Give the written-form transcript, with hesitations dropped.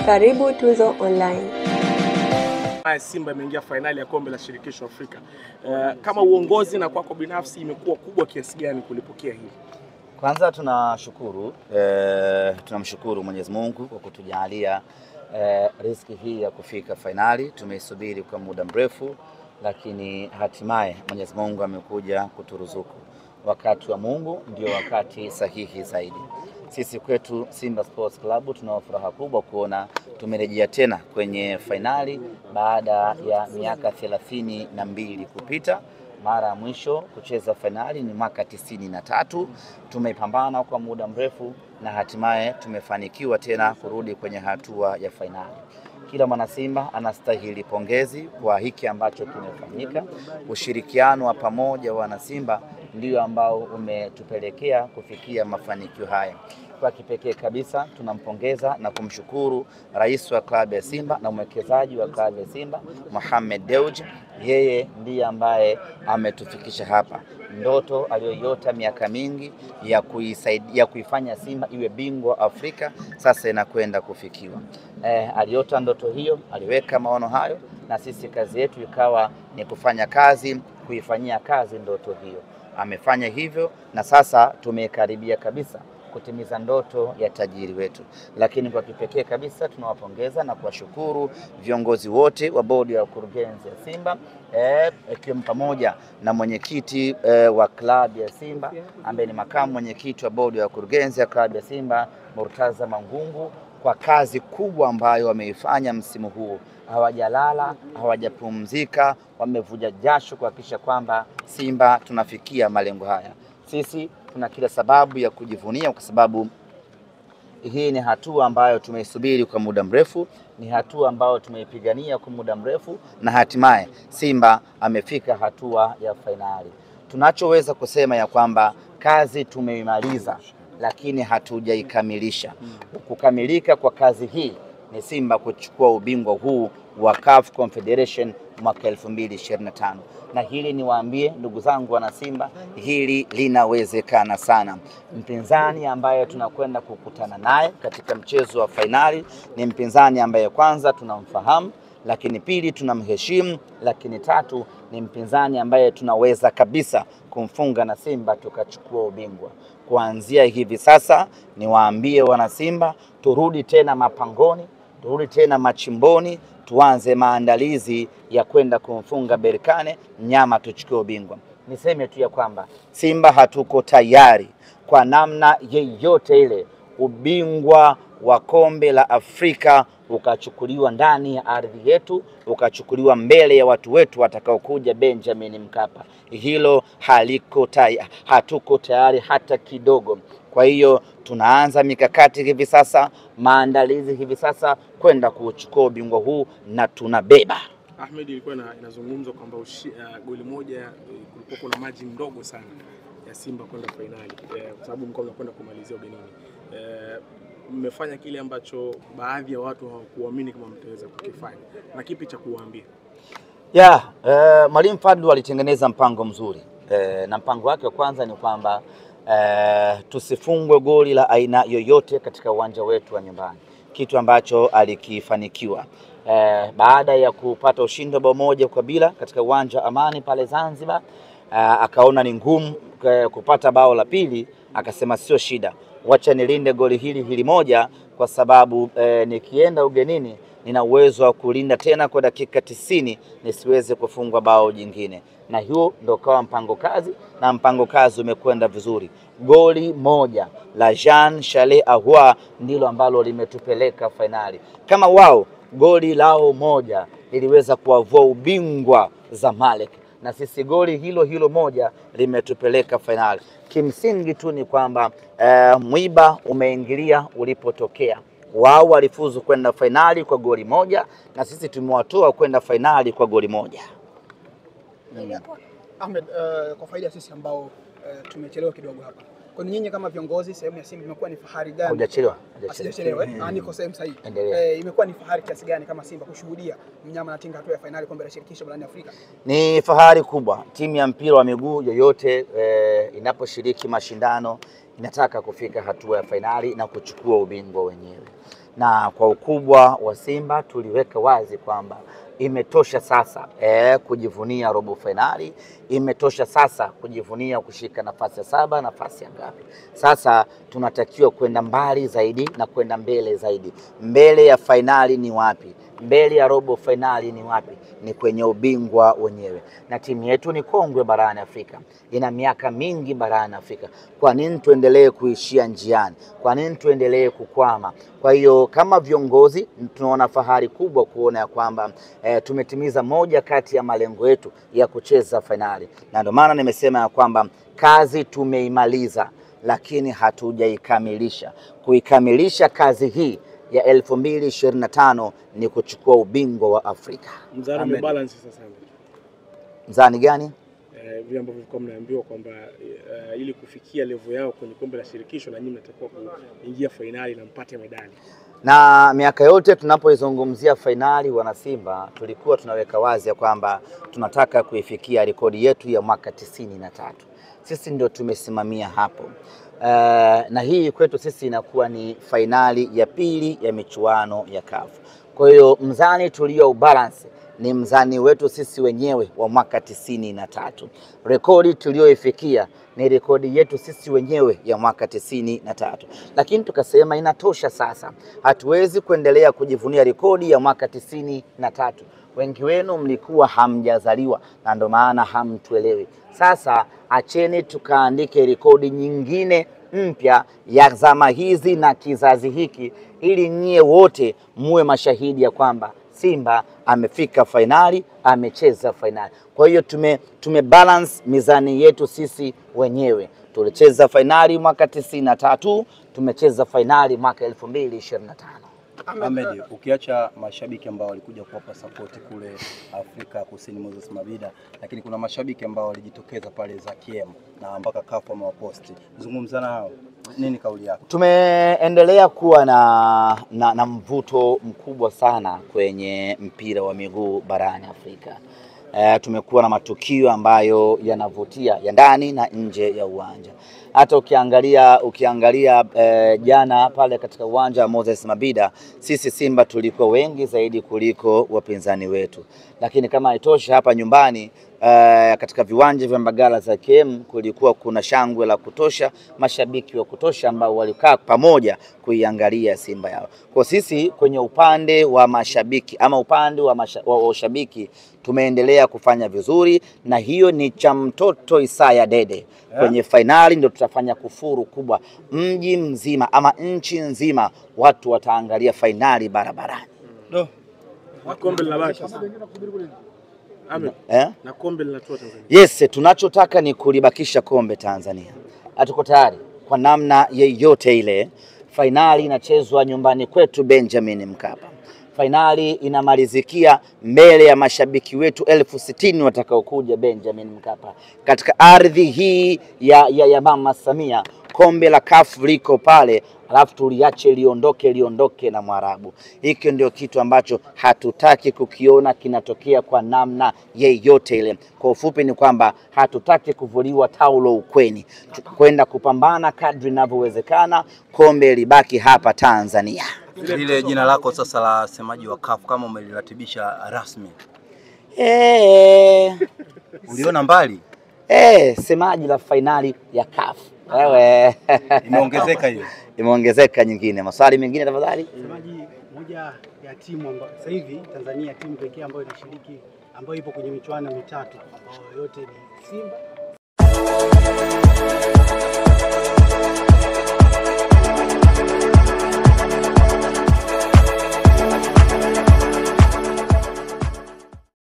Karibu Tuzo Online. Simba imeingia fainali ya kombe la shirikisho Afrika. Kama uongozi na kwako binafsi imekuwa kubwa kiasi gani kulipokea hili? Kwanza tunamshukuru Mwenyezi Mungu kwa kutujalia riziki hii ya kufika fainali. Tumeisubiri kwa muda mrefu, lakini hatimaye Mwenyezi Mungu amekuja kuturuzuku. Wakati wa Mungu ndio wakati sahihi zaidi. Sisi kwetu Simba Sports Club tuna furaha kubwa kuona tumerejea tena kwenye fainali baada ya miaka 32 kupita. Mara ya mwisho kucheza fainali ni mwaka 93. Tumepambana kwa muda mrefu na hatimaye tumefanikiwa tena kurudi kwenye hatua ya fainali. Kila mwana Simba anastahili pongezi kwa hiki ambacho kimefanyika. Ushirikiano wa pamoja wa Simba ndio ambao umetupelekea kufikia mafanikio haya. Kwa kipekee kabisa tunampongeza na kumshukuru rais wa klabu ya Simba na mwekezaji wa klabu ya Simba Mohamed Dewji. Yeye ndiye ambaye ametufikisha hapa. Ndoto aliyoiota miaka mingi ya kuifanya Simba iwe bingwa Afrika sasa inakwenda kufikiwa. Aliota ndoto hiyo, aliweka maono hayo, na sisi kazi yetu ikawa ni kufanya kazi, kuifanyia kazi ndoto hiyo. Amefanya hivyo na sasa tumekaribia kabisa kutimiza ndoto ya tajiri wetu. Lakini kwa kipekee kabisa tunawapongeza na kuwashukuru viongozi wote wa bodi ya wakurugenzi ya Simba, ikiwemo pamoja na mwenyekiti wa klabu ya Simba ambaye ni makamu mwenyekiti wa bodi ya wakurugenzi ya klabu ya Simba Murtaza Mangungu, kwa kazi kubwa ambayo wameifanya msimu huu. Hawajalala, hawajapumzika, wamevuja jasho kuhakikisha kwamba Simba tunafikia malengo haya. Sisi tuna kila sababu ya kujivunia kwa sababu hii ni hatua ambayo tumeisubiri kwa muda mrefu, ni hatua ambayo tumeipigania kwa muda mrefu, na hatimaye Simba amefika hatua ya fainali. Tunachoweza kusema ya kwamba kazi tumeimaliza, lakini hatujaikamilisha. Kukamilika kwa kazi hii ni Simba kuchukua ubingwa huu wa CAF Confederation mwaka 2025. Na hili niwaambie ndugu zangu wana Simba, hili linawezekana sana. Mpinzani ambaye tunakwenda kukutana naye katika mchezo wa fainali ni mpinzani ambaye kwanza tunamfahamu, lakini pili tunamheshimu, lakini tatu ni mpinzani ambaye tunaweza kabisa kumfunga na Simba tukachukua ubingwa. Kuanzia hivi sasa niwaambie wana Simba, turudi tena mapangoni, turudi tena machimboni, tuanze maandalizi ya kwenda kumfunga Berkane Nyama tuchukue ubingwa. Niseme tu ya kwamba Simba hatuko tayari kwa namna yeyote ile ubingwa wa kombe la Afrika ukachukuliwa ndani ya ardhi yetu, ukachukuliwa mbele ya watu wetu watakaokuja Benjamin Mkapa. Hilo hatuko tayari hata kidogo. Kwa hiyo tunaanza mikakati hivi sasa, maandalizi hivi sasa kwenda kuchukua ubingwa huu na tunabeba. Ahmed, ilikuwa inazungumzwa kwamba goli moja kulikuwa kuna maji mdogo sana ya Simba kwenda fainali kwa sababu mko mnakwenda kumalizia ugenini. Mmefanya kile ambacho baadhi ya watu hawakuamini kama mtaweza kukifanya. Na kipi cha kuwaambia? Mwalimu Fadlu alitengeneza mpango mzuri. Na mpango wake wa kwanza ni kwamba tusifungwe goli la aina yoyote katika uwanja wetu wa nyumbani, kitu ambacho alikifanikiwa. Baada ya kupata ushindi wa 1-0 katika uwanja wa Amani pale Zanzibar, akaona ni ngumu kupata bao la pili, akasema sio shida, wacha nilinde goli hili moja kwa sababu nikienda ugenini nina uwezo wa kulinda tena kwa dakika 90 nisiweze kufungwa bao jingine. Na hiyo ndio kawa mpango kazi, na mpango kazi umekwenda vizuri. Goli moja la Jean Charles Ahoua ndilo ambalo limetupeleka fainali. Kama wao goli lao moja liliweza kuavua ubingwa Zamalek, na sisi goli hilo moja limetupeleka fainali. Kimsingi tu ni kwamba mwiba umeingilia ulipotokea. Wao walifuzu kwenda fainali kwa goli moja na sisi tumewatoa kwenda fainali kwa goli moja. Ahmed, kwa faida sisi ambao tumechelewa kidogo hapa, kwa nyinyi kama viongozi sehemu ya Simba imekuwa ni fahari gani? Hujachelewa. Niko sehemu sahihi. Imekuwa ni fahari kiasi gani kama Simba kushuhudia mnyama anatinga hatua ya fainali kombe la shirikisho barani Afrika? Ni fahari kubwa. Timu ya mpira wa miguu yoyote inaposhiriki mashindano inataka kufika hatua ya fainali na kuchukua ubingwa wenyewe. na kwa ukubwa wa Simba tuliweka wazi kwamba imetosha sasa kujivunia robo finali, imetosha sasa kujivunia kushika nafasi ya 7, nafasi ya ngapi. Sasa tunatakiwa kwenda mbali zaidi na kwenda mbele zaidi. Mbele ya finali ni wapi? Mbele ya robo finali ni wapi? Ni kwenye ubingwa wenyewe. Na timu yetu ni kongwe barani Afrika, ina miaka mingi barani Afrika. Kwa nini tuendelee kuishia njiani? Kwa nini tuendelee kukwama? Kwa hiyo kama viongozi tunaona fahari kubwa kuona ya kwamba tumetimiza moja kati ya malengo yetu ya kucheza finali, na ndio maana nimesema ya kwamba kazi tumeimaliza, lakini hatujaikamilisha. Kuikamilisha kazi hii ya 2025 ni kuchukua ubingwa wa Afrika. Mzani umebalance sasa. Mzani gani? Vile ambavyo vilikuwa mnaambiwa kwamba ili kufikia level yao kwenye kombe la shirikisho na nyinyi mnatakiwa kuingia finali na mpate medali. Na miaka yote tunapoizungumzia finali, wana Simba tulikuwa tunaweka wazi ya kwamba tunataka kuifikia rekodi yetu ya mwaka 93. Sisi ndio tumesimamia hapo. Na hii kwetu sisi inakuwa ni finali ya pili ya michuano ya CAF. Kwa hiyo mzani tulio balance ni mzani wetu sisi wenyewe wa mwaka 93. Rekodi tulioifikia ni rekodi yetu sisi wenyewe ya mwaka 93. Lakini tukasema inatosha sasa. Hatuwezi kuendelea kujivunia rekodi ya mwaka 93. Wengi wenu mlikuwa hamjazaliwa na ndio maana hamtuelewi. Sasa acheni tukaandike rekodi nyingine mpya ya zama hizi na kizazi hiki, ili nyie wote muwe mashahidi ya kwamba Simba amefika finali, amecheza finali. Kwa hiyo tumebalance mizani yetu sisi wenyewe. Tulicheza finali mwaka 93, tumecheza finali mwaka 2025. Ahmed, ukiacha mashabiki ambao walikuja kuwapa support kule Afrika Kusini Moses Mabida, lakini kuna mashabiki ambao walijitokeza pale za KM na mpaka CAF wamewaposti. Zungumza nao. Nini kauli yako? Tumeendelea kuwa na mvuto mkubwa sana kwenye mpira wa miguu barani Afrika. Tumekuwa na matukio ambayo yanavutia ya ndani na nje ya uwanja. Hata ukiangalia jana pale katika uwanja wa Moses Mabida, sisi Simba tulikuwa wengi zaidi kuliko wapinzani wetu. Lakini kama haitoshi, hapa nyumbani katika viwanja vya Mbagala za KM kulikuwa kuna shangwe la kutosha, mashabiki wa kutosha ambao walikaa pamoja kuiangalia Simba yao. Kwa sisi kwenye upande wa mashabiki ama upande wa ushabiki tumeendelea kufanya vizuri, na hiyo ni cha mtoto Isaya Dede. Kwenye finali ndio tutafanya kufuru kubwa. Mji mzima ama nchi nzima watu wataangalia finali barabarani. Kombe linabaki. Na kombe linatoa Tanzania. Yes, tunachotaka ni kulibakisha kombe Tanzania. Hatuko tayari kwa namna yeyote ile. Finali inachezwa nyumbani kwetu Benjamin Mkapa. Finali inamalizikia mbele ya mashabiki wetu 60,000 watakaokuja Benjamin Mkapa. Katika ardhi hii ya Mama Samia, kombe la CAF liko pale, alafu tuliache liondoke na Mwarabu. Hiki ndio kitu ambacho hatutaki kukiona kinatokea kwa namna yeyote ile. Kwa ufupi ni kwamba hatutaki kuvuliwa taulo ukweni. Kwenda kupambana kadri inavyowezekana, kombe libaki hapa Tanzania. Ile jina lako sasa la semaji wa CAF kama umeliratibisha rasmi. Uliona mbali? Semaji la finali ya CAF. Wewe imeongezeka hiyo. Imeongezeka nyingine. Maswali mengine tafadhali. Semaji moja ya timu ambayo sasa hivi Tanzania timu pekee ambayo inashiriki ambayo ipo kwenye michuano mitatu ambayo yote ni Simba.